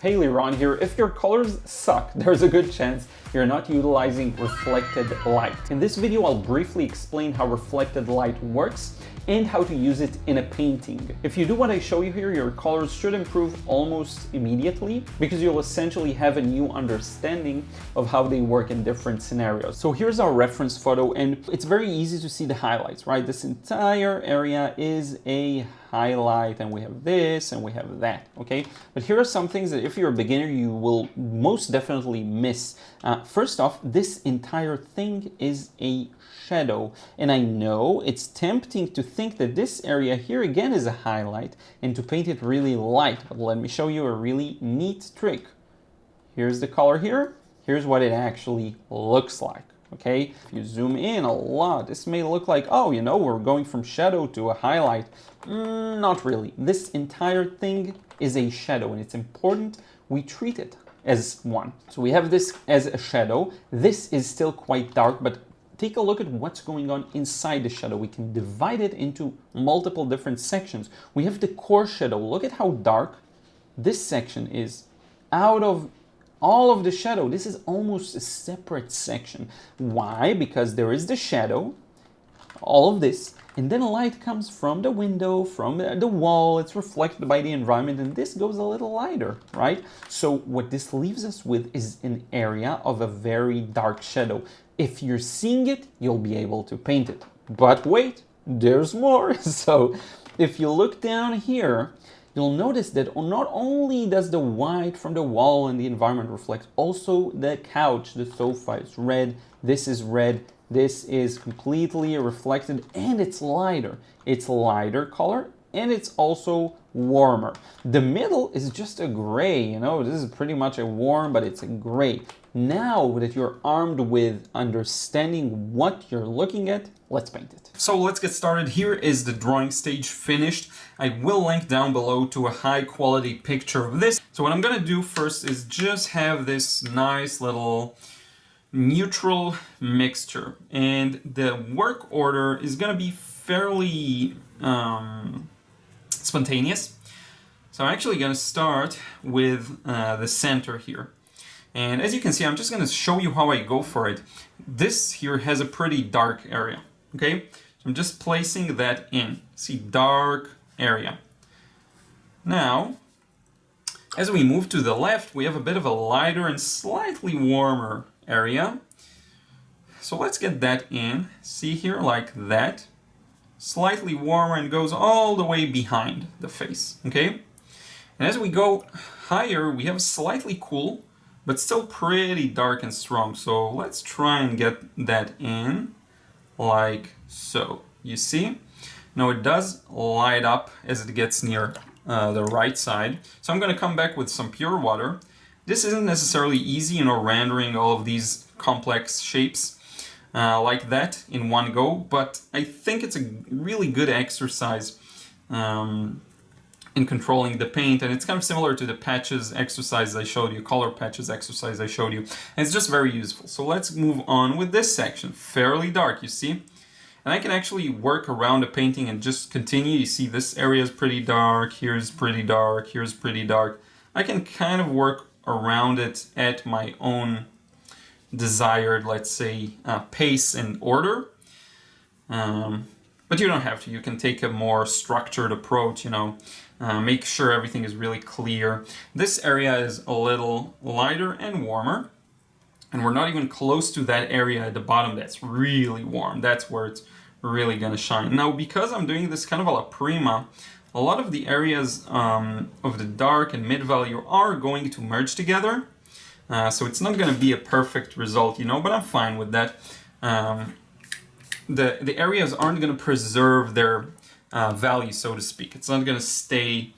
Hey, Liron here. If your colors suck, there's a good chance you're not utilizing reflected light. In this video, I'll briefly explain how reflected light works and how to use it in a painting. If you do what I show you here, your colors should improve almost immediately because you'll essentially have a new understanding of how they work in different scenarios. So here's our reference photo, and it's very easy to see the highlights, right? This entire area is a highlight, and we have this and we have that, okay? But here are some things that if you're a beginner, you will most definitely miss. First off, this entire thing is a shadow, and I know it's tempting to think that this area here again is a highlight and to paint it really light, but let me show you a really neat trick. Here's the color here, here's what it actually looks like. Okay, if you zoom in a lot, this may look like, oh, you know, we're going from shadow to a highlight. Not really. This entire thing is a shadow, and it's important we treat it as one. So we have this as a shadow. This is still quite dark, but take a look at what's going on inside the shadow. We can divide it into multiple different sections. We have the core shadow. Look at how dark this section is. Out of all of the shadow, this is almost a separate section. Why? Because there is the shadow, all of this, and then light comes from the window, from the wall, it's reflected by the environment, and this goes a little lighter, right? So what this leaves us with is an area of a very dark shadow. If you're seeing it, you'll be able to paint it. But wait, there's more. So if you look down here, you'll notice that not only does the white from the wall and the environment reflect, also the couch, the sofa is red, this is completely reflected, and it's lighter. It's lighter color, and it's also warmer. The middle is just a gray, you know, this is pretty much a warm, but it's a gray. Now that you're armed with understanding what you're looking at, let's paint it. So let's get started. Here is the drawing stage finished. I will link down below to a high quality picture of this. So what I'm gonna do first is just have this nice little neutral mixture. And the work order is gonna be fairly spontaneous. So I'm actually gonna start with the center here. And as you can see, I'm just going to show you how I go for it. This here has a pretty dark area, okay? So I'm just placing that in. See, dark area. Now, as we move to the left, we have a bit of a lighter and slightly warmer area. So let's get that in. See here, like that. Slightly warmer and goes all the way behind the face, okay? And as we go higher, we have slightly cool, but still pretty dark and strong. So let's try and get that in like so. You see? Now it does light up as it gets near the right side. So I'm going to come back with some pure water. This isn't necessarily easy, you know, rendering all of these complex shapes like that in one go, but I think it's a really good exercise in controlling the paint, and it's kind of similar to the patches exercise I showed you, color patches exercise I showed you, and it's just very useful. So let's move on with this section, fairly dark, you see? And I can actually work around the painting and just continue. You see this area is pretty dark, here's pretty dark, here's pretty dark. I can kind of work around it at my own desired, let's say, pace and order. But you don't have to. You can take a more structured approach, you know, make sure everything is really clear. This area is a little lighter and warmer, and we're not even close to that area at the bottom that's really warm. That's where it's really going to shine. Now, because I'm doing this kind of a la prima, a lot of the areas of the dark and mid-value are going to merge together. So it's not going to be a perfect result, you know, but I'm fine with that. The areas aren't going to preserve their value, so to speak. It's not going to stay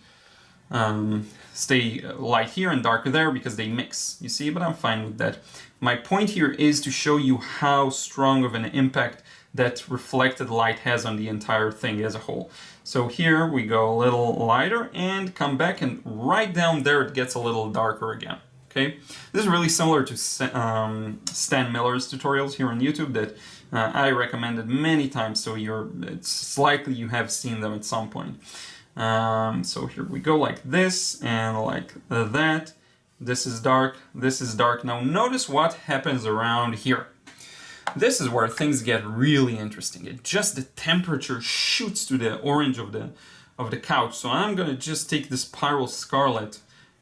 light here and dark there because they mix, you see, but I'm fine with that. My point here is to show you how strong of an impact that reflected light has on the entire thing as a whole. So here we go a little lighter and come back, and right down there it gets a little darker again. Okay, this is really similar to Stan Miller's tutorials here on YouTube that I recommended many times, so it's likely you have seen them at some point. So here we go like this and like that, This is dark, this is dark. Now notice what happens around here. This is where things get really interesting. It just the temperature shoots to the orange of the couch. So I'm gonna just take this Pyrrole Scarlet.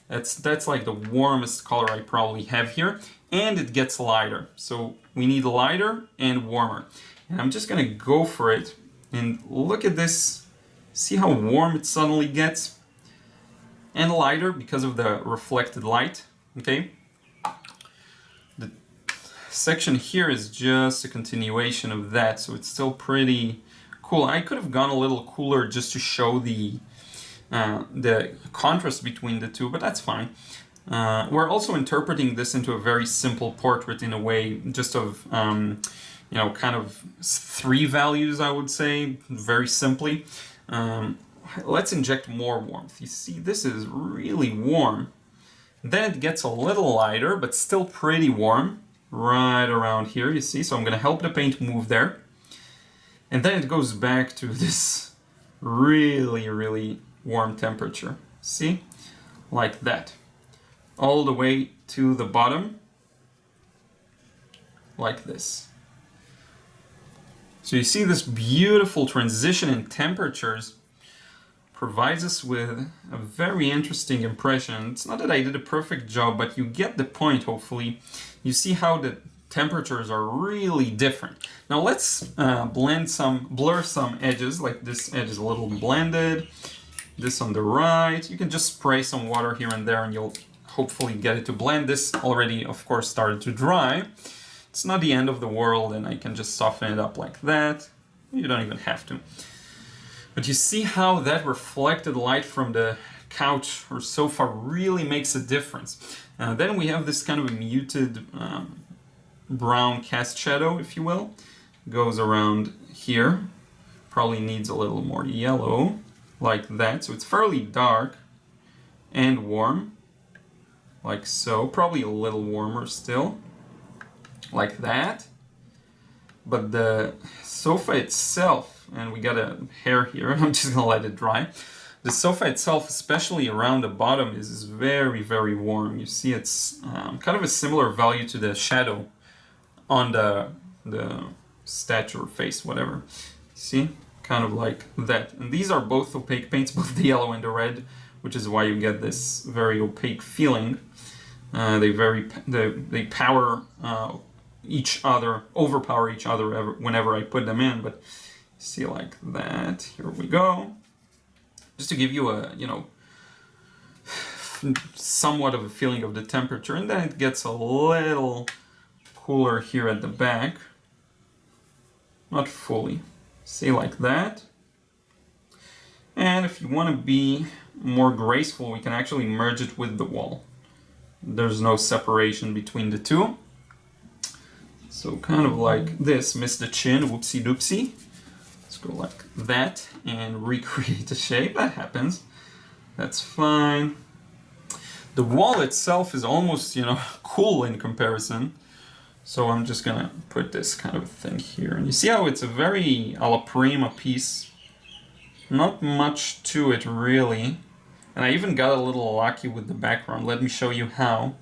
That's like the warmest color I probably have here, and it gets lighter. So we need lighter and warmer. And I'm just gonna go for it. And look at this. See how warm it suddenly gets? And lighter because of the reflected light, okay? The section here is just a continuation of that, so it's still pretty cool. I could have gone a little cooler just to show the contrast between the two, but that's fine. We're also interpreting this into a very simple portrait in a way, just of, you know, kind of 3 values, I would say, very simply. Let's inject more warmth. You see, this is really warm. Then it gets a little lighter, but still pretty warm, right around here, you see. So I'm going to help the paint move there. And then it goes back to this really, really warm temperature. See? Like that. All the way to the bottom. Like this. So you see this beautiful transition in temperatures provides us with a very interesting impression. It's not that I did a perfect job, but you get the point, hopefully. You see how the temperatures are really different. Now let's blur some edges, like this edge is a little blended. This on the right. You can just spray some water here and there and you'll hopefully get it to blend. This already, of course, started to dry. It's not the end of the world, and I can just soften it up like that. You don't even have to. But you see how that reflected light from the couch or sofa really makes a difference. Then we have this kind of a muted brown cast shadow, if you will. Goes around here. Probably needs a little more yellow, like that. So it's fairly dark and warm, like so. Probably a little warmer still, like that. But the sofa itself, and we got a hair here, I'm just gonna let it dry. The sofa itself, especially around the bottom, is very, very warm. You see it's kind of a similar value to the shadow on the statue or face, whatever. See? Kind of like that. And these are both opaque paints, both the yellow and the red, which is why you get this very opaque feeling. They power each other, overpower each other whenever I put them in, but see, like that. Here we go. Just to give you a, you know, somewhat of a feeling of the temperature, and then it gets a little cooler here at the back. Not fully. See, like that. And if you want to be more graceful, we can actually merge it with the wall. There's no separation between the two. So kind of like this, miss the chin, whoopsie doopsie. Let's go like that and recreate the shape. That happens. That's fine. The wall itself is almost, you know, cool in comparison. So I'm just gonna put this kind of thing here. And you see how it's a very alla prima piece. Not much to it really. And I even got a little lucky with the background. Let me show you how.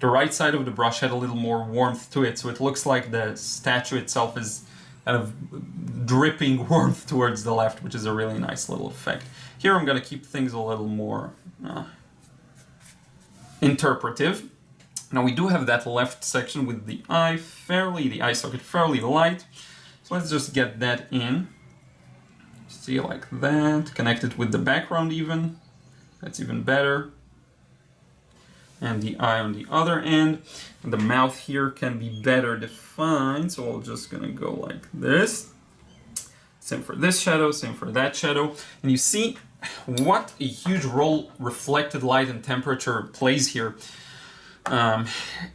The right side of the brush had a little more warmth to it, so it looks like the statue itself is kind of dripping warmth towards the left, which is a really nice little effect. Here I'm going to keep things a little more interpretive. Now we do have that left section with the eye socket fairly light, so let's just get that in. See, like that, connect it with the background even, that's even better. And the eye on the other end. And the mouth here can be better defined, so I'm just gonna go like this. Same for this shadow, same for that shadow. And you see what a huge role reflected light and temperature plays here.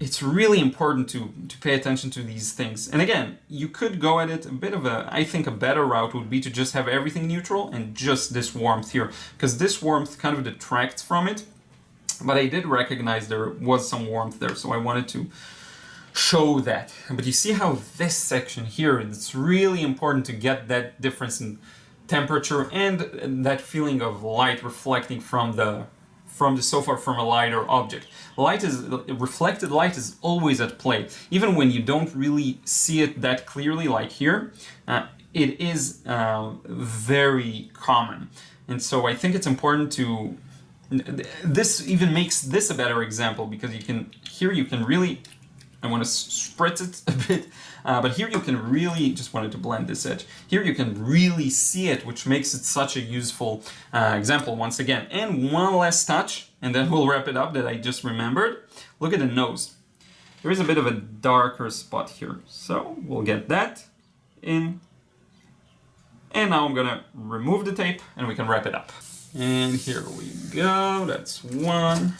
It's really important to pay attention to these things. And again, you could go at it a bit of I think a better route would be to just have everything neutral and just this warmth here, because this warmth kind of detracts from it. But I did recognize there was some warmth there, so I wanted to show that. But you see how this section here, it's really important to get that difference in temperature and that feeling of light reflecting from from the so far from a lighter object. Reflected light is always at play, even when you don't really see it that clearly, like here. It is very common, and so I think it's important to. This even makes this a better example, because you can really. I want to spritz it a bit, but here you can really, just wanted to blend this edge. Here you can really see it, which makes it such a useful example once again. And one last touch, and then we'll wrap it up, that I just remembered. Look at the nose. There is a bit of a darker spot here. So we'll get that in. And now I'm gonna remove the tape and we can wrap it up. And here we go. That's 1,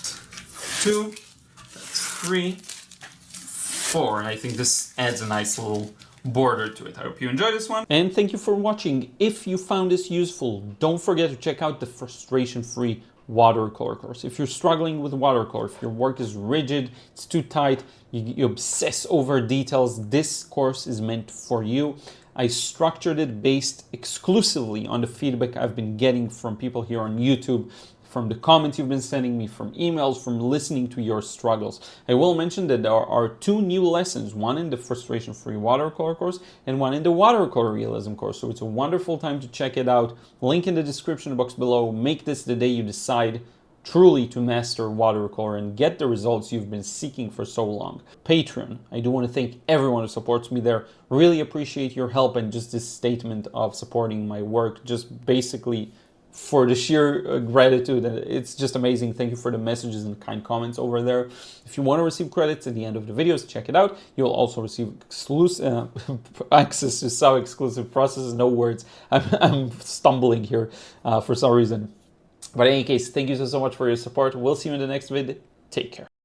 2, that's 3, 4, and I think this adds a nice little border to it. I hope you enjoyed this one. And thank you for watching. If you found this useful, don't forget to check out the frustration-free watercolor course. If you're struggling with watercolor, if your work is rigid, it's too tight, you obsess over details, this course is meant for you. I structured it based exclusively on the feedback I've been getting from people here on YouTube, from the comments you've been sending me, from emails, from listening to your struggles. I will mention that there are 2 new lessons, one in the frustration-free watercolor course and one in the watercolor realism course. So it's a wonderful time to check it out. Link in the description box below. Make this the day you decide truly to master watercolor and get the results you've been seeking for so long. Patreon. I do want to thank everyone who supports me there. Really appreciate your help, and just this statement of supporting my work, just basically for the sheer gratitude. It's just amazing. Thank you for the messages and kind comments over there. If you want to receive credits at the end of the videos, check it out. You'll also receive exclusive access to some exclusive processes. No words. I'm stumbling here for some reason. But in any case, thank you so much for your support. We'll see you in the next video. Take care.